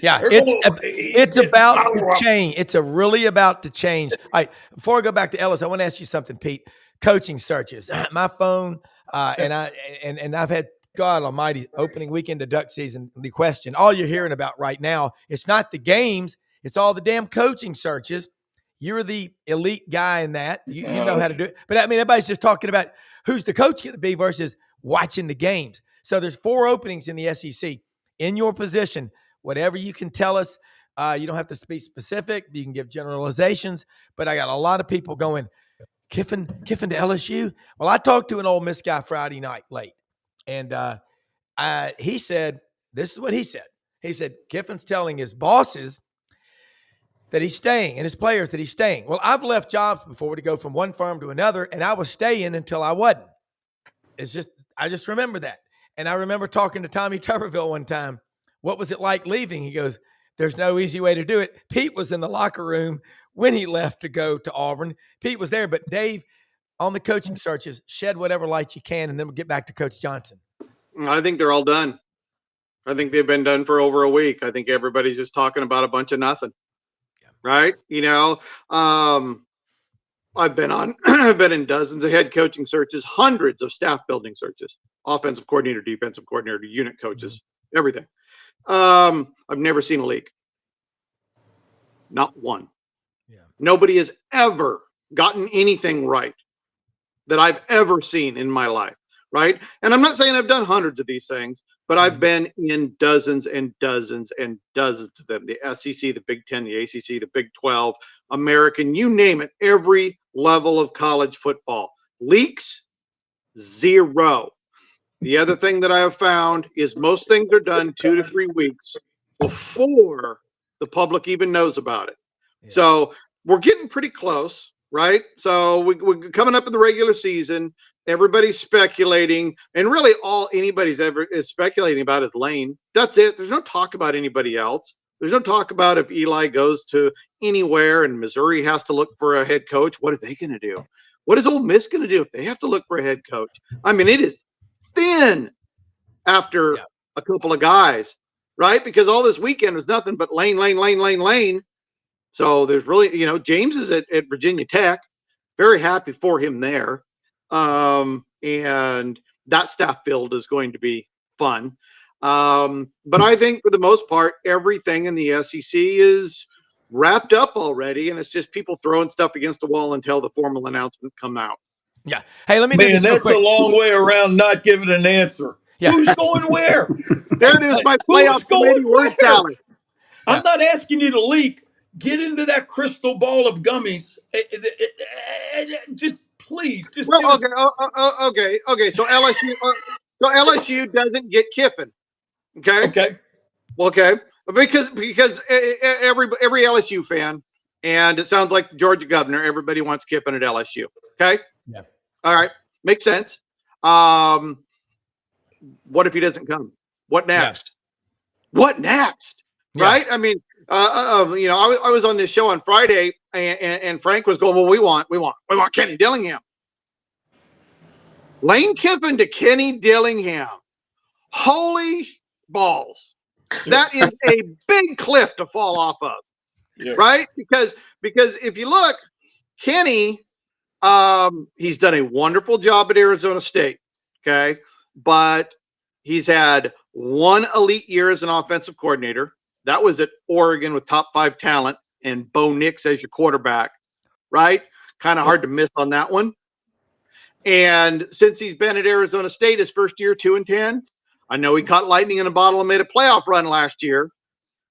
Yeah, it's about to change. It's really about to change. All right, before I go back to Ellis, I want to ask you something, Pete. Coaching searches. My phone, and I've had, God almighty, opening weekend of duck season, the question, all you're hearing about right now, it's not the games, it's all the damn coaching searches. You're the elite guy in that. You know how to do it. But I mean, everybody's just talking about who's the coach going to be versus watching the games. So there's 4 openings in the SEC. In your position, whatever you can tell us, you don't have to be specific. You can give generalizations. But I got a lot of people going, Kiffin to LSU? Well, I talked to an Ole Miss guy Friday night late. And he said, this is what he said. He said, Kiffin's telling his bosses that he's staying and his players that he's staying. Well, I've left jobs before to go from one firm to another, and I was staying until I wasn't. I just remember that. And I remember talking to Tommy Tuberville one time. What was it like leaving? He goes, there's no easy way to do it. Pete was in the locker room when he left to go to Auburn. Pete was there, but Dave, on the coaching searches, shed whatever light you can, and then we'll get back to Coach Johnson. I think they're all done. I think they've been done for over a week. I think everybody's just talking about a bunch of nothing. Right? I've been in dozens of head coaching searches, hundreds of staff building searches, offensive coordinator, defensive coordinator, unit coaches, everything. I've never seen a leak. Not one. Yeah. Nobody has ever gotten anything right that I've ever seen in my life. Right. And I'm not saying I've done hundreds of these things, but I've been in dozens and dozens and dozens of them. The SEC, the Big 10, the ACC, the Big 12, American, you name it, every level of college football. Leaks, zero. The other thing that I have found is most things are done 2 to 3 weeks before the public even knows about it. Yeah. So we're getting pretty close, right? So we're coming up in the regular season. Everybody's speculating, and really all anybody's ever is speculating about is Lane. That's it. There's no talk about anybody else. There's no talk about if Eli goes to anywhere and Missouri has to look for a head coach. What are they going to do? What is Ole Miss going to do if they have to look for a head coach? I mean, it is thin after a couple of guys, right? Because all this weekend was nothing but Lane. So there's really, James is at Virginia Tech. Very happy for him there. And that staff build is going to be fun. But I think for the most part, everything in the SEC is wrapped up already. And it's just people throwing stuff against the wall until the formal announcement come out. Yeah. Hey, let me do this real quick. That's a long way around not giving an answer. Yeah. Who's going where? There it is, my playoff committee word salad. I'm not asking you to leak. Get into that crystal ball of gummies. Just please. Just okay. So LSU doesn't get Kiffin. Okay. Because every LSU fan, and it sounds like the Georgia governor, everybody wants Kiffin at LSU. Okay. Yeah. All right. Makes sense. what if he doesn't come? What Yeah. next? What next? Yeah. Right? I mean, you know, I was on this show on Friday, and Frank was going, well, we want Kenny Dillingham. Lane Kiffin to Kenny Dillingham. Holy balls. That is a big cliff to fall off of. Yeah. Right? Because if you look, Kenny, he's done a wonderful job at Arizona State. Okay. But he's had one elite year as an offensive coordinator. That was at Oregon with top 5 talent and Bo Nix as your quarterback. Right? Kind of hard to miss on that one. And since he's been at Arizona State, his first year, 2-10. I know he caught lightning in a bottle and made a playoff run last year,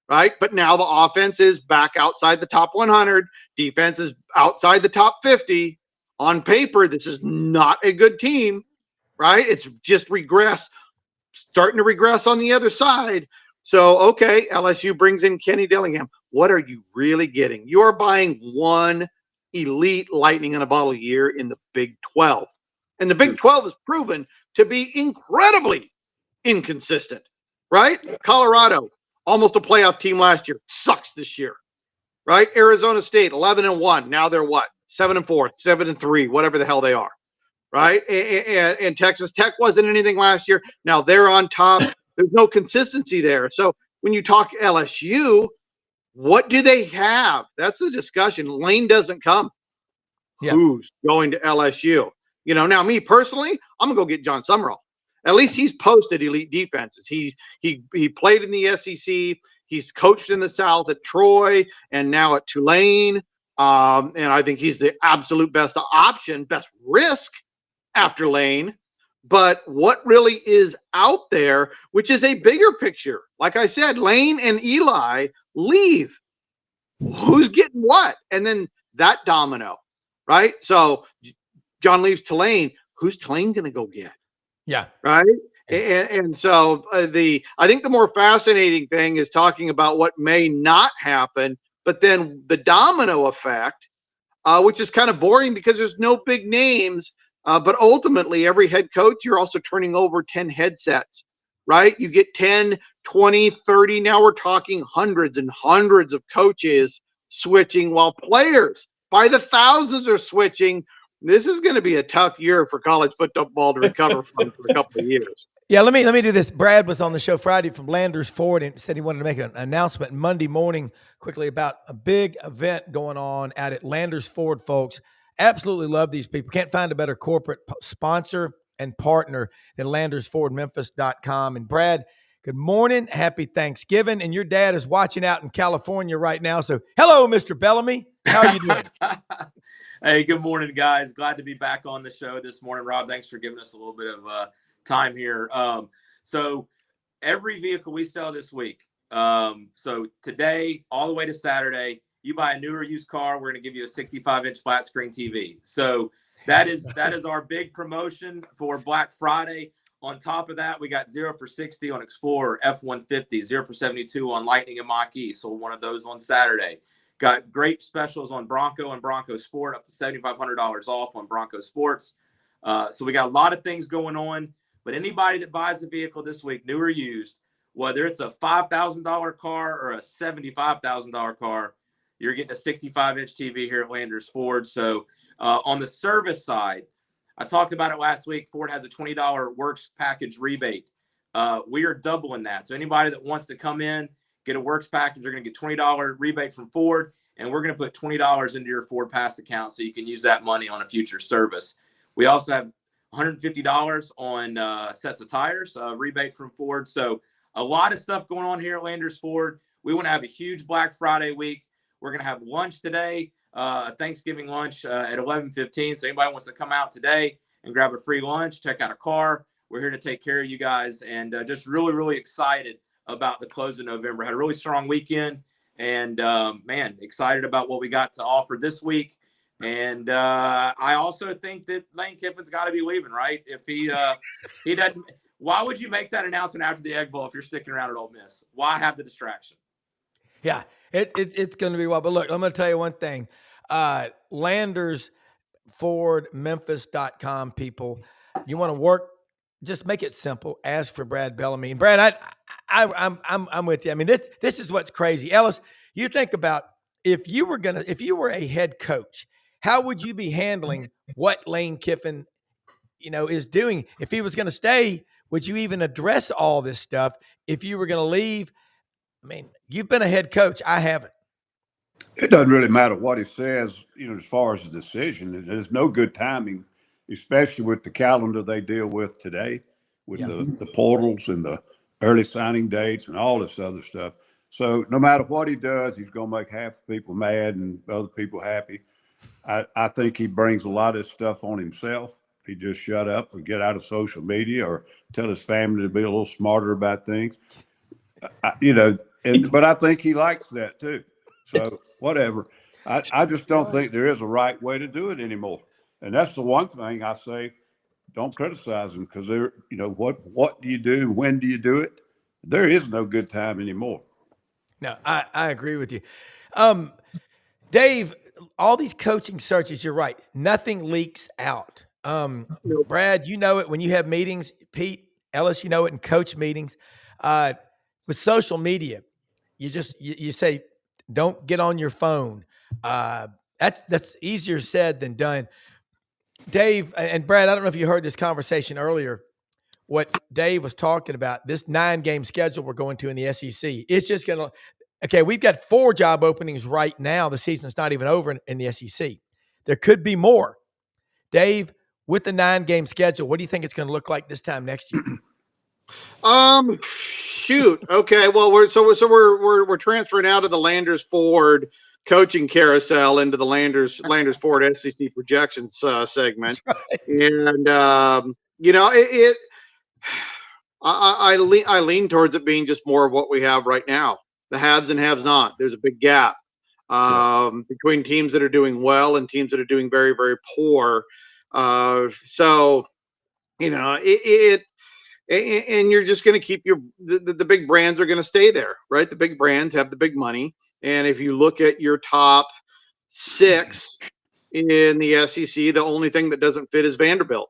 right? But now the offense is back outside the top 100. Defense is outside the top 50. On paper, this is not a good team, right? It's just starting to regress on the other side. So, okay, LSU brings in Kenny Dillingham. What are you really getting? You are buying one elite lightning in a bottle year in the Big 12. And the Big 12 is proven to be incredibly inconsistent, right? Colorado, almost a playoff team last year, sucks this year, right? Arizona State, 11-1. Now they're what? 7-4, 7-3, whatever the hell they are, right? And Texas Tech wasn't anything last year. Now they're on top. There's no consistency there. So when you talk LSU, what do they have? That's the discussion. Lane doesn't come. Yeah. Who's going to LSU? You know, now me personally, I'm gonna go get John Summerall. At least he's posted elite defenses. He played in the SEC. He's coached in the South at Troy and now at Tulane. And I think he's the absolute best option, best risk after Lane. But what really is out there, which is a bigger picture, like I said, Lane and Eli leave. Who's getting what? And then that domino, right? So John leaves Tulane. Who's Tulane going to go get? Yeah. Right. And so I think the more fascinating thing is talking about what may not happen, but then the domino effect, which is kind of boring because there's no big names. But ultimately, every head coach, you're also turning over 10 headsets, right? You get 10, 20, 30. Now we're talking hundreds and hundreds of coaches switching while players by the thousands are switching. This is going to be a tough year for college football to recover from for a couple of years. Yeah, let me do this. Brad was on the show Friday from Landers Ford and said he wanted to make an announcement Monday morning quickly about a big event going on out at Landers Ford, folks. Absolutely love these people. Can't find a better corporate sponsor and partner than LandersFordMemphis.com. And Brad, good morning. Happy Thanksgiving. And your dad is watching out in California right now. So hello, Mr. Bellamy. How are you doing? Hey, good morning, guys. Glad to be back on the show this morning. Rob, thanks for giving us a little bit of time here. So every vehicle we sell this week, so today all the way to Saturday, you buy a new or used car, we're going to give you a 65-inch flat screen TV. So that is our big promotion for Black Friday. On top of that, we got 0 for 60 on Explorer F-150, 0 for 72 on Lightning and Mach-E. Sold one of those on Saturday. Got great specials on Bronco and Bronco Sport, up to $7,500 off on Bronco Sports. So we got a lot of things going on. But anybody that buys a vehicle this week, new or used, whether it's a $5,000 car or a $75,000 car, you're getting a 65-inch TV here at Landers Ford. So on the service side, I talked about it last week. Ford has a $20 works package rebate. We are doubling that. So anybody that wants to come in, get a works package, you're going to get $20 rebate from Ford, and we're going to put $20 into your Ford Pass account so you can use that money on a future service. We also have $150 on sets of tires, rebate from Ford. So a lot of stuff going on here at Landers Ford. We want to have a huge Black Friday week. We're going to have lunch today, a Thanksgiving lunch at 11:15. So anybody wants to come out today and grab a free lunch, check out a car, we're here to take care of you guys. And just really, really excited about the close of November. Had a really strong weekend. And, man, excited about what we got to offer this week. And I also think that Lane Kiffin's got to be leaving, right? If he doesn't, why would you make that announcement after the Egg Bowl if you're sticking around at Ole Miss? Why have the distraction? Yeah, it's going to be wild. But look, I'm going to tell you one thing. LandersFordMemphis.com, people. You want to work just make it simple. Ask for Brad Bellamy. And Brad, I'm with you. I mean, this is what's crazy. Ellis, you think about if you were a head coach, how would you be handling what Lane Kiffin, is doing? If he was going to stay, would you even address all this stuff? If you were going to leave, I mean, you've been a head coach. I haven't. It doesn't really matter what he says, as far as the decision. There's no good timing, especially with the calendar they deal with today, with the portals and the early signing dates and all this other stuff. So no matter what he does, he's going to make half the people mad and other people happy. I think he brings a lot of stuff on himself. If he just shut up or get out of social media or tell his family to be a little smarter about things, but I think he likes that too. So whatever. I just don't think there is a right way to do it anymore. And that's the one thing I say, don't criticize them, because they're, what do you do? When do you do it? There is no good time anymore. No, I agree with you. Dave, all these coaching searches, you're right. Nothing leaks out. Brad, you know it when you have meetings. Pete, Ellis, you know it in coach meetings. With social media, you say, don't get on your phone. That's easier said than done. Dave and Brad, I don't know if you heard this conversation earlier. What Dave was talking about, this 9-game schedule we're going to in the SEC, it's just going to – okay, we've got 4 job openings right now. The season's not even over in the SEC. There could be more. Dave, with the 9-game schedule, what do you think it's going to look like this time next year? Shoot. Okay. Well, we're transferring out of the Landers Ford coaching carousel into the Landers Ford SEC projections segment, right. And I lean towards it being just more of what we have right now. The haves and have not. There's a big gap between teams that are doing well and teams that are doing very, very poor. And you're just going to keep the big brands are going to stay there, right? The big brands have the big money. And if you look at your top 6 in the SEC, the only thing that doesn't fit is Vanderbilt.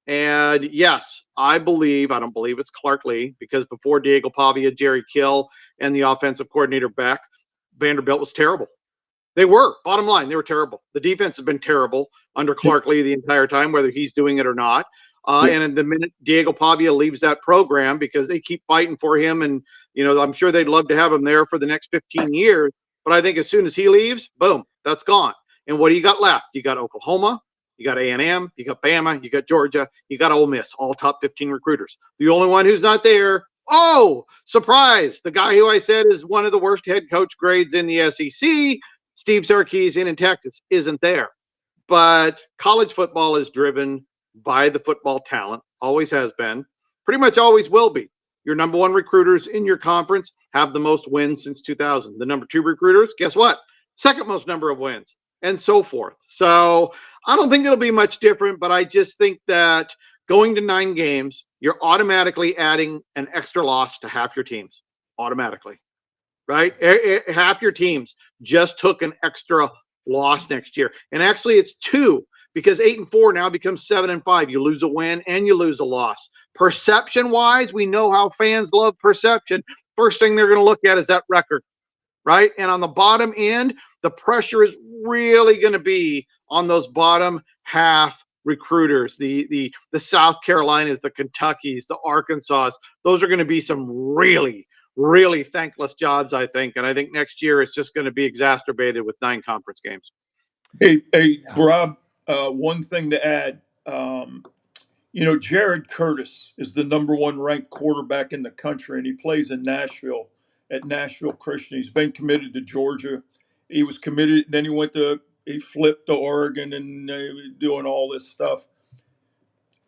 And yes, I don't believe it's Clark Lee, because before Diego Pavia, Jerry Kill, and the offensive coordinator Beck, Vanderbilt was terrible. They were, bottom line, they were terrible. The defense has been terrible under Clark Lee the entire time, whether he's doing it or not. And in the minute Diego Pavia leaves that program, because they keep fighting for him, and I'm sure they'd love to have him there for the next 15 years. But I think as soon as he leaves, boom, that's gone. And what do you got left? You got Oklahoma, you got A&M, you got Bama, you got Georgia, you got Ole Miss, all top 15 recruiters. The only one who's not there, oh, surprise, the guy who I said is one of the worst head coach grades in the SEC, Steve Sarkisian in Texas, isn't there. But college football is driven by the football talent, always has been, pretty much always will be. Your number 1 recruiters in your conference have the most wins since 2000. The number 2 recruiters, guess what? Second most number of wins, and so forth. So I don't think it'll be much different, but I just think that going to 9 games, you're automatically adding an extra loss to half your teams, automatically, right? Half your teams just took an extra loss next year. And actually it's 2, because 8-4 now becomes 7-5. You lose a win and you lose a loss. Perception wise, we know how fans love perception. First thing they're going to look at is that record, right? And on the bottom end, the pressure is really going to be on those bottom half recruiters, the South Carolinas, the Kentuckys, the Arkansas. Those are going to be some really, really thankless jobs, I think. And I think next year it's just going to be exacerbated with 9 conference games. Hey, Rob, one thing to add, Jared Curtis is the number 1 ranked quarterback in the country, and he plays in Nashville at Nashville Christian. He's been committed to Georgia. He was committed, then he flipped to Oregon and doing all this stuff.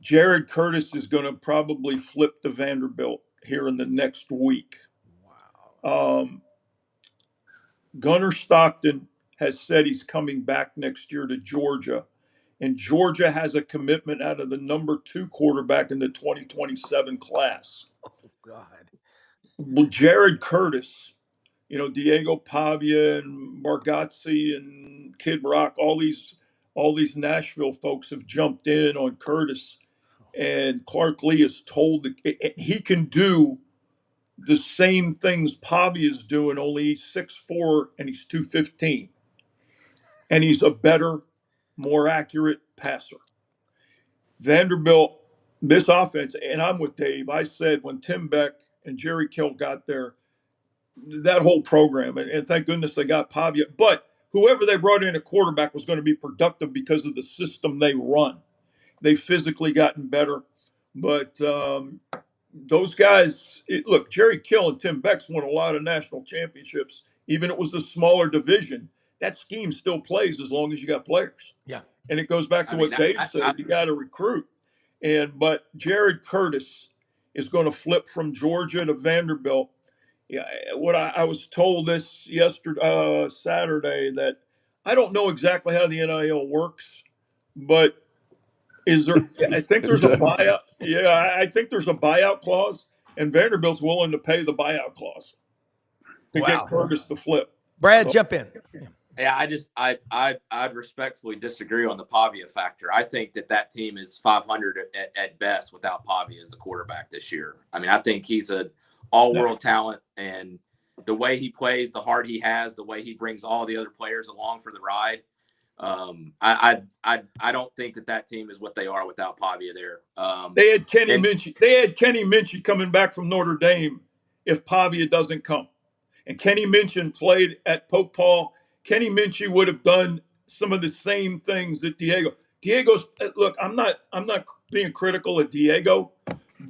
Jared Curtis is going to probably flip to Vanderbilt here in the next week. Wow. Gunnar Stockton has said he's coming back next year to Georgia. And Georgia has a commitment out of the number 2 quarterback in the 2027 class. Oh, God. Well, Jared Curtis, Diego Pavia and Margazzi and Kid Rock, all these Nashville folks have jumped in on Curtis. and Clark Lee is told that he can do the same things Pavia is doing, only he's 6'4" and he's 215. And he's a better, more accurate passer. Vanderbilt, this offense, and I'm with Dave. I said when Tim Beck and Jerry Kill got there, that whole program, and thank goodness they got Pavia, but whoever they brought in a quarterback was going to be productive because of the system they run. They've physically gotten better, but those guys, look, Jerry Kill and Tim Beck's won a lot of national championships. Even it was a smaller division, that scheme still plays as long as you got players. Yeah. And it goes back to what Dave said, you got to recruit. But Jared Curtis is going to flip from Georgia to Vanderbilt. Yeah, what I was told this Saturday, that I don't know exactly how the NIL works, but I think there's a buyout. Yeah, I think there's a buyout clause, and Vanderbilt's willing to pay the buyout clause to get Curtis to flip. Brad, jump in. Yeah, I'd respectfully disagree on the Pavia factor. I think that team is 500 at best without Pavia as the quarterback this year. I mean, I think he's an all-world talent, and the way he plays, the heart he has, the way he brings all the other players along for the ride. I don't think that team is what they are without Pavia there. They had Kenny Minchie. They had Kenny Minchie coming back from Notre Dame if Pavia doesn't come. And Kenny Minchie played at Pope Paul. Kenny Minchie would have done some of the same things that Diego's. Look, I'm not being critical of Diego,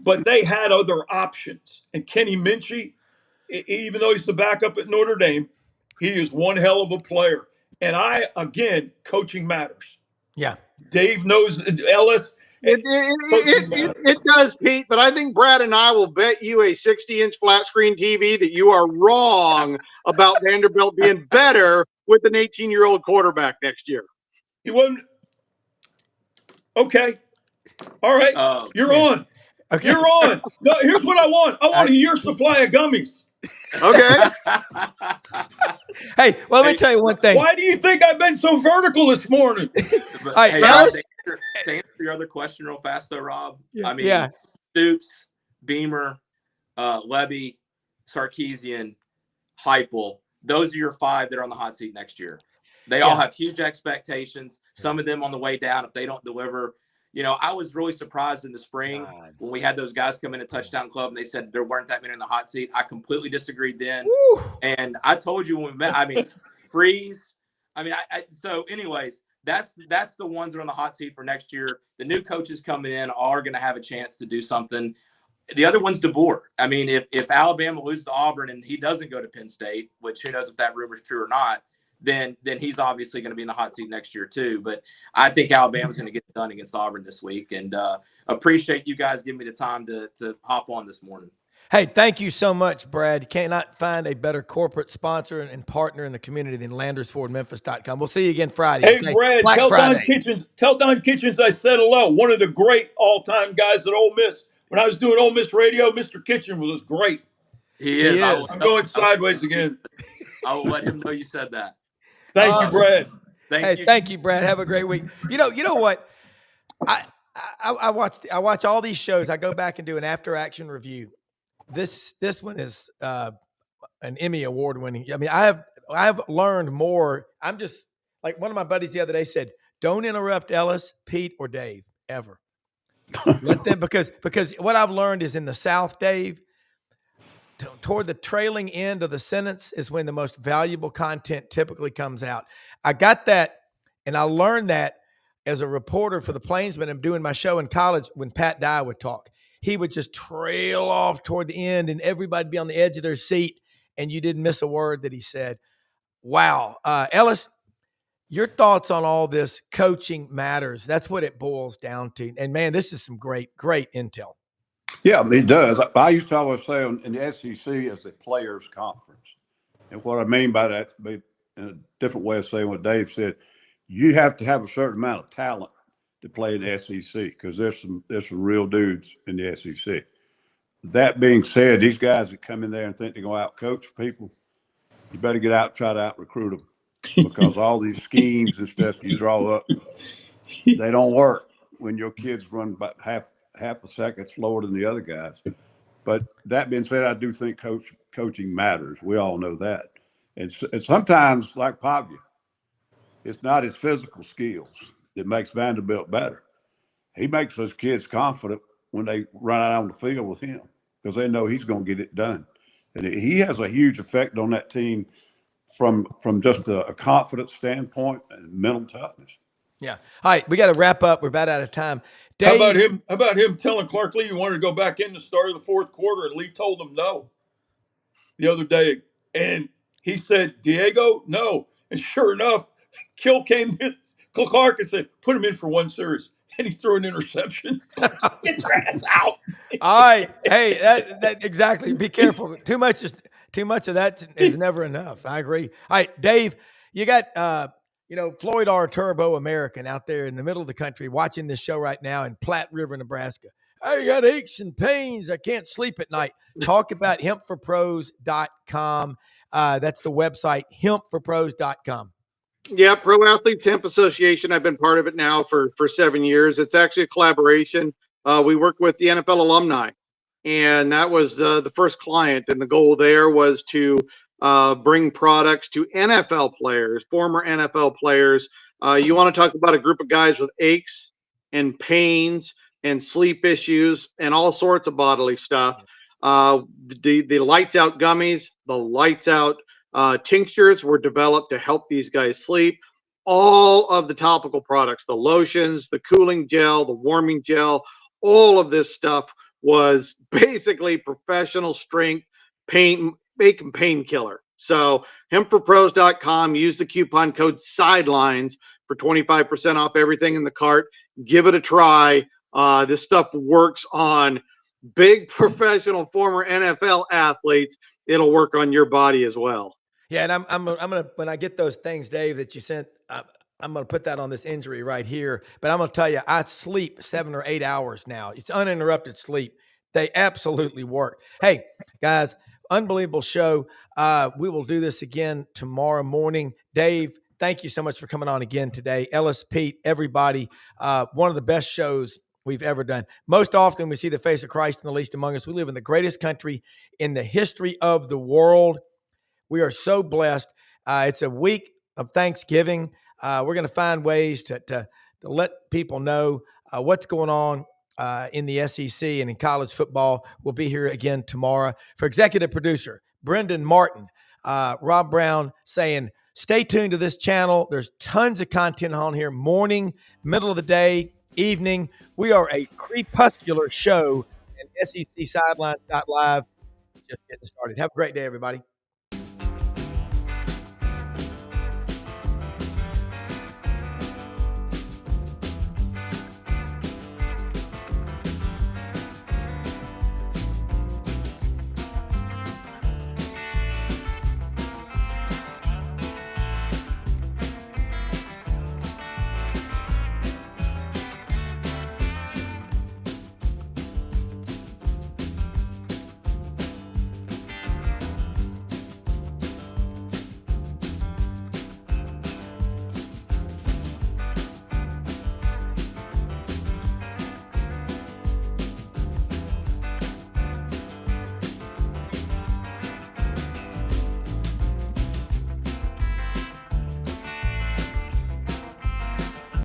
but they had other options. And Kenny Minchie, even though he's the backup at Notre Dame, he is one hell of a player. And coaching matters. Yeah. Dave knows Ellis. It does, Pete, but I think Brad and I will bet you a 60-inch flat screen TV that you are wrong about Vanderbilt being better with an 18-year-old quarterback next year. He wasn't. Okay. All right. You're on. Okay. You're on. No, here's what I want. I want a year's supply of gummies. Okay. Hey, well, let me tell you one thing. Why do you think I've been so vertical this morning? But, hey, to answer your other question real fast, though, Rob. Yeah. I mean, Stoops, Beamer, Levy, Sarkisian, Heupel. Those are your 5 that are on the hot seat next year. They all have huge expectations. Some of them on the way down if they don't deliver. You know, I was really surprised in the spring when we had those guys come in at Touchdown Club and they said there weren't that many in the hot seat. I completely disagreed then. Woo. And I told you when we met, I mean, Freeze. I mean, so anyways, that's the ones that are on the hot seat for next year. The new coaches coming in are going to have a chance to do something. The other one's DeBoer. I mean, if Alabama loses to Auburn and he doesn't go to Penn State, which who knows if that rumor is true or not, then he's obviously going to be in the hot seat next year too. But I think Alabama's going to get it done against Auburn this week, and appreciate you guys giving me the time to hop on this morning. Hey, thank you so much, Brad. You cannot find a better corporate sponsor and partner in the community than LandersFordMemphis.com. We'll see you again Friday. Hey, okay? Brad, tell Don Kitchens I said hello. One of the great all-time guys at Ole Miss. When I was doing Ole Miss radio, Mr. Kitchen was great. He is. I'm going sideways again. I will let him know you said that. Thank you, Brad. Thank you, Brad. Have a great week. You know what? I watch all these shows. I go back and do an after action review. This one is an Emmy award winning. I mean, I have learned more. I'm just like one of my buddies the other day said, "Don't interrupt Ellis, Pete, or Dave ever. Let them because what I've learned is in the South, Dave." Toward the trailing end of the sentence is when the most valuable content typically comes out. I got that, and I learned that as a reporter for the Plainsman. I'm doing my show in college when Pat Dye would talk. He would just trail off toward the end, and everybody be on the edge of their seat, and you didn't miss a word that he said. Wow. Ellis, your thoughts on all this coaching matters. That's what it boils down to. And, man, this is some great, great intel. Yeah, it does. I used to always say in the SEC as a players' conference. And what I mean by that, in a different way of saying what Dave said, you have to have a certain amount of talent to play in the SEC because there's some real dudes in the SEC. That being said, these guys that come in there and think they're going to out-coach people, you better get out and try to out-recruit them because all these schemes and stuff you draw up, they don't work when your kids run about half a second slower than the other guys. But that being said, I do think coaching matters. We all know that. And sometimes, like Pavia, it's not his physical skills that makes Vanderbilt better. He makes those kids confident when they run out on the field with him because they know he's going to get it done. And he has a huge effect on that team from just a confidence standpoint and mental toughness. Yeah. All right, we got to wrap up. We're about out of time. Dave, How about him telling Clark Lee he wanted to go back in the start of the fourth quarter, and Lee told him no the other day. And he said, Diego, no. And sure enough, Kill came in, Clark and said, put him in for one series. And he threw an interception. Get your ass out. All right. Hey, that exactly. Be careful. Too much of that is never enough. I agree. All right, Dave, you got Floyd R. Turbo American out there in the middle of the country watching this show right now in Platte River, Nebraska. I got aches and pains. I can't sleep at night. Talk about hempforpros.com. That's the website, hempforpros.com. Yeah, Pro Athletes Hemp Association. I've been part of it now for 7 years. It's actually a collaboration. We work with the NFL alumni, and that was the first client. And the goal there was to bring products to NFL players, former NFL players. You want to talk about a group of guys with aches and pains and sleep issues and all sorts of bodily stuff. The lights out gummies, the lights out tinctures were developed to help these guys sleep. All of the topical products, the lotions, the cooling gel, the warming gel, all of this stuff was basically professional strength pain, making painkiller. So hempforpros.com, use the coupon code sidelines for 25% off everything in the cart. Give it a try. This stuff works on big professional former NFL athletes. It'll work on your body as well. Yeah, and I'm gonna, when I get those things, Dave, that you sent, I'm gonna put that on this injury right here. But I'm gonna tell you, I sleep 7 or 8 hours now. It's uninterrupted sleep. They absolutely work. Hey, guys, unbelievable show. We will do this again tomorrow morning. Dave, thank you so much for coming on again today. Ellis, Pete, everybody, one of the best shows we've ever done. Most often we see the face of Christ in the least among us. We live in the greatest country in the history of the world. We are so blessed. It's a week of Thanksgiving. We're going to find ways to let people know what's going on in the SEC and in college football. We'll be here again tomorrow. For executive producer Brenden Martin, Rob Browne saying, stay tuned to this channel. There's tons of content on here, morning, middle of the day, evening. We are a crepuscular show, and SEC Sidelines.live just getting started. Have a great day, everybody.